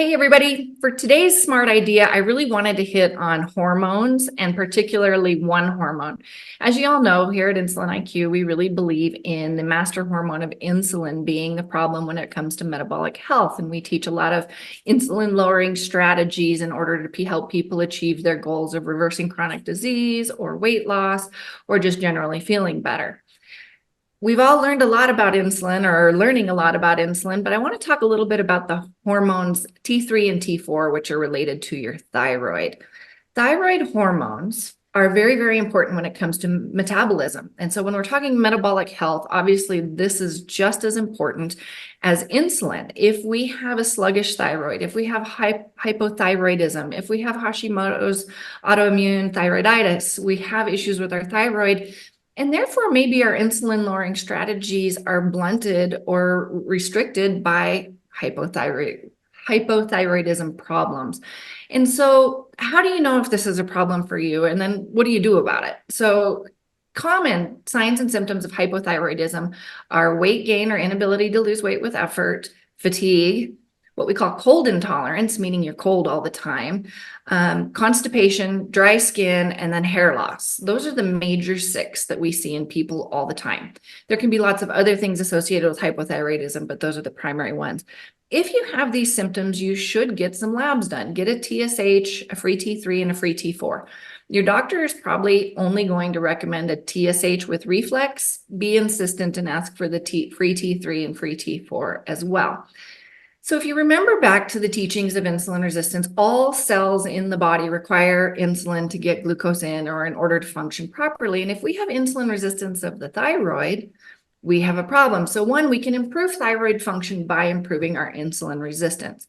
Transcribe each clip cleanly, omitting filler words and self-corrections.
Hey everybody, for today's smart idea, I really wanted to hit on hormones and particularly one hormone. As you all know, here at Insulin IQ, we really believe in the master hormone of insulin being the problem when it comes to metabolic health. And we teach a lot of insulin lowering strategies in order to help people achieve their goals of reversing chronic disease or weight loss or just generally feeling better. We've all learned a lot about insulin or are learning a lot about insulin, but I want to talk a little bit about the hormones T3 and T4, which are related to your thyroid. Thyroid hormones are very, very important when it comes to metabolism. And so when we're talking metabolic health, obviously this is just as important as insulin. If we have a sluggish thyroid, if we have hypothyroidism, if we have Hashimoto's autoimmune thyroiditis, we have issues with our thyroid. And therefore, maybe our insulin lowering strategies are blunted or restricted by hypothyroidism problems. And so how do you know if this is a problem for you? And then what do you do about it? So common signs and symptoms of hypothyroidism are weight gain or inability to lose weight with effort, fatigue, what we call cold intolerance, meaning you're cold all the time, constipation, dry skin, and then hair loss. Those are the major six that we see in people all the time. There can be lots of other things associated with hypothyroidism, but those are the primary ones. If you have these symptoms, you should get some labs done. Get a TSH, a free T3, and a free T4. Your doctor is probably only going to recommend a TSH with reflex. Be insistent and ask for the free T3 and free T4 as well. So if you remember back to the teachings of insulin resistance, all cells in the body require insulin to get glucose in or in order to function properly. And if we have insulin resistance of the thyroid, we have a problem. So one, we can improve thyroid function by improving our insulin resistance.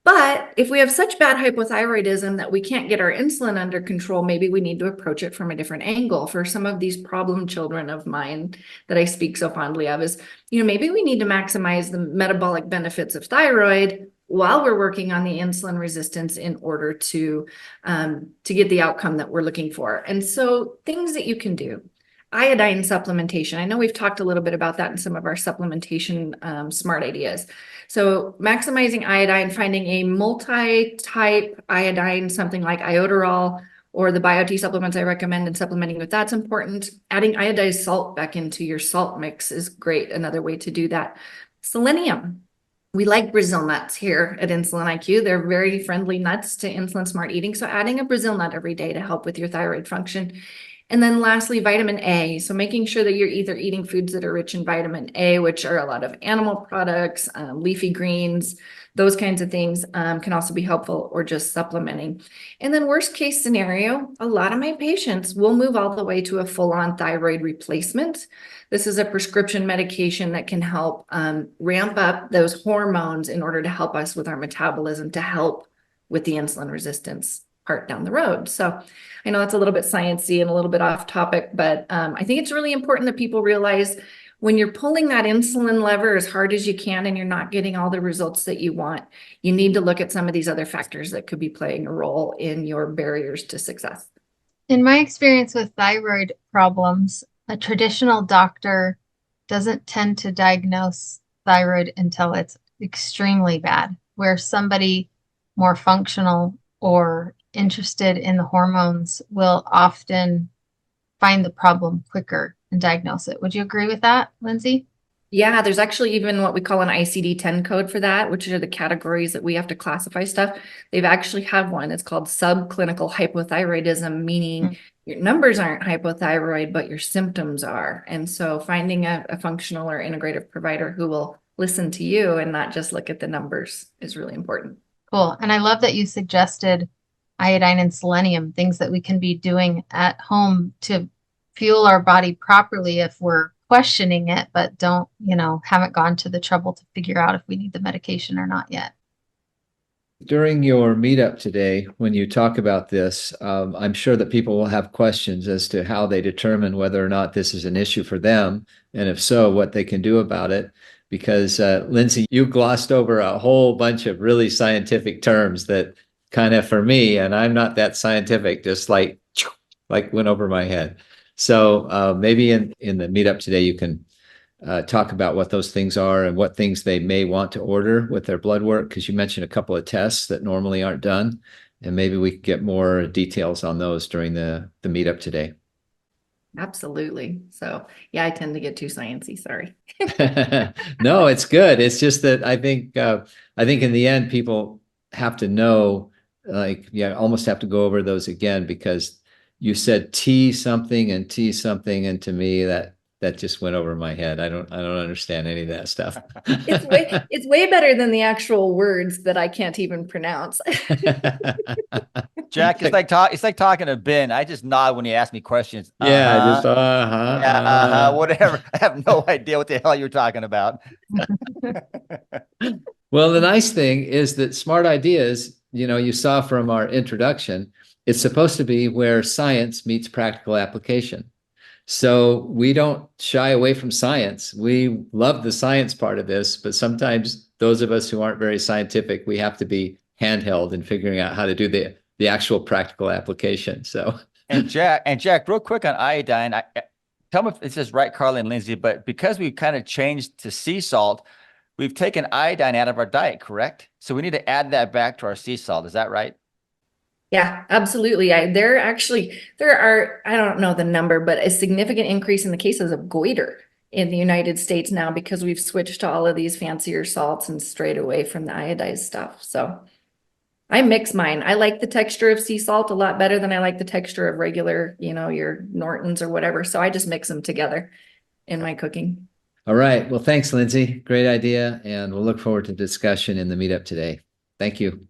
But if we have such bad hypothyroidism that we can't get our insulin under control, maybe we need to approach it from a different angle. For some of these problem children of mine that I speak so fondly of is, maybe we need to maximize the metabolic benefits of thyroid while we're working on the insulin resistance in order to get the outcome that we're looking for. And so things that you can do. Iodine supplementation. I know we've talked a little bit about that in some of our supplementation smart ideas. So maximizing iodine, finding a multi-type iodine, something like Iodoral or the BioT supplements I recommend, and supplementing with that's important. Adding iodized salt back into your salt mix is great. Another way to do that. Selenium. We like Brazil nuts here at Insulin IQ. They're very friendly nuts to insulin smart eating. So adding a Brazil nut every day to help with your thyroid function. And then lastly, vitamin A. So making sure that you're either eating foods that are rich in vitamin A, which are a lot of animal products, leafy greens, those kinds of things can also be helpful, or just supplementing. And then worst case scenario, a lot of my patients will move all the way to a full-on thyroid replacement. This is a prescription medication that can help ramp up those hormones in order to help us with our metabolism, to help with the insulin resistance part down the road. So I know that's a little bit sciencey and a little bit off topic, but I think it's really important that people realize when you're pulling that insulin lever as hard as you can and you're not getting all the results that you want, you need to look at some of these other factors that could be playing a role in your barriers to success. In my experience with thyroid problems, a traditional doctor doesn't tend to diagnose thyroid until it's extremely bad, where somebody more functional or interested in the hormones will often find the problem quicker and diagnose it. Would you agree with that, Lindsay? Yeah, there's actually even what we call an ICD-10 code for that, which are the categories that we have to classify stuff. They've actually have one. It's called subclinical hypothyroidism, meaning your numbers aren't hypothyroid, but your symptoms are. And so finding a functional or integrative provider who will listen to you and not just look at the numbers is really important. Cool. And I love that you suggested iodine and selenium, things that we can be doing at home to fuel our body properly if we're questioning it, but haven't gone to the trouble to figure out if we need the medication or not yet. During your meetup today, when you talk about this, I'm sure that people will have questions as to how they determine whether or not this is an issue for them, and if so, what they can do about it. Because Lindsay, you glossed over a whole bunch of really scientific terms that kind of, for me, and I'm not that scientific, just like went over my head. So maybe in the meetup today, you can talk about what those things are and what things they may want to order with their blood work, because you mentioned a couple of tests that normally aren't done, and maybe we could get more details on those during the meetup today. Absolutely. So yeah, I tend to get too sciencey, sorry. No, it's good. It's just that I think in the end people have to know, like, yeah, almost have to go over those again, because you said T something and T something, and to me that just went over my head. I don't understand any of that stuff. It's way better than the actual words that I can't even pronounce. Jack, it's like talking to Ben. I just nod when he asks me questions. Yeah, just Yeah, whatever. I have no idea what the hell you're talking about. Well, the nice thing is that smart ideas, you saw from our introduction, it's supposed to be where science meets practical application. So we don't shy away from science. We love the science part of this, but sometimes those of us who aren't very scientific, we have to be handheld in figuring out how to do the actual practical application. So And Jack, real quick on iodine, tell me if this is right, Carly and Lindsay, but because we've kind of changed to sea salt, we've taken iodine out of our diet, correct? So we need to add that back to our sea salt. Is that right? Yeah, absolutely. There are, I don't know the number, but a significant increase in the cases of goiter in the United States now because we've switched to all of these fancier salts and strayed away from the iodized stuff. So I mix mine. I like the texture of sea salt a lot better than I like the texture of regular, your Nortons or whatever. So I just mix them together in my cooking. all right. Well, thanks, Lindsay. Great idea. And we'll look forward to discussion in the meetup today. Thank you.